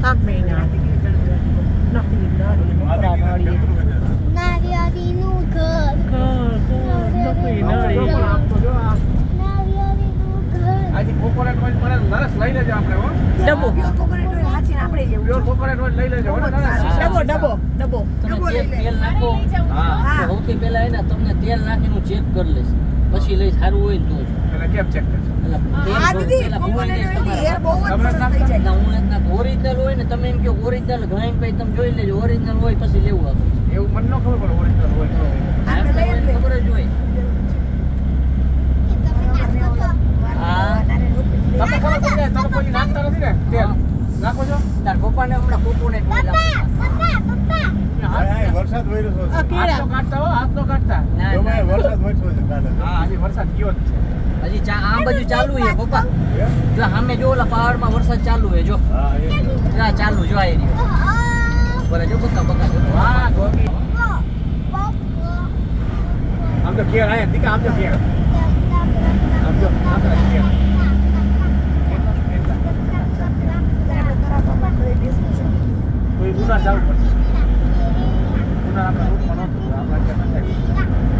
7 મહિના નારિયેળીનું ઘર આજે કોકોનટ ઓઇલ પડે નરસ લઈ લેજો આપણે હો ડબ્બો કોકોનટ ઓઇલ હાચીને આપણે લેવું પ્યોર કોકોનટ ઓઇલ લઈ લેજો ડબ્બો તમે તેલ નાખો હા સૌથી પહેલા એને તમને તેલ નાખીને ચેક કરી લઈશ પછી લઈ સારું હોય તો એટલે કેમ ચેક કરશો હા દીદી કોકોનટ ઓઇલ હેર બહુ જ સરસ થઈ જાય ઓરિજિનલ હોય ને તમે એમ કે ઓરિજિનલ ઘણી પછી તમે જોઈ લેજો ઓરિજિનલ હોય પછી લેવું આપણે એવું મને ન ખબર પડે ઓરિજિનલ હોય આપણે લઈએ જ ખબર જ હોય હા તમને ખબર પડી જાય તમે કોઈ નાખતા નથી ને તેલ નાખો છો તાર પપ્પાને હમણાં કોકોનટ ઓઇલ વરસાદ વરસો હાથ તો કાઢતા હો હાથ તો કાઢતા વરસાદ વરસો છે કાલે હા આજે વરસાદ ગયો જ છે હજી આ બાજુ ચાલુ છે પપ્પા જો સામે જો ઓલા પહાડમાં વરસાદ ચાલુ છે જો હા એ ચાલુ જો આ એરિયો બરાબર જો બકા જો વાહ ગોગી આમ તો કેર આયા દીકા આમ તો કેર આમ તો કેર કોઈ ગુના જવું પડશે ગુના આપણા રૂટમાં નહોતું આપણા ત્યાં નથી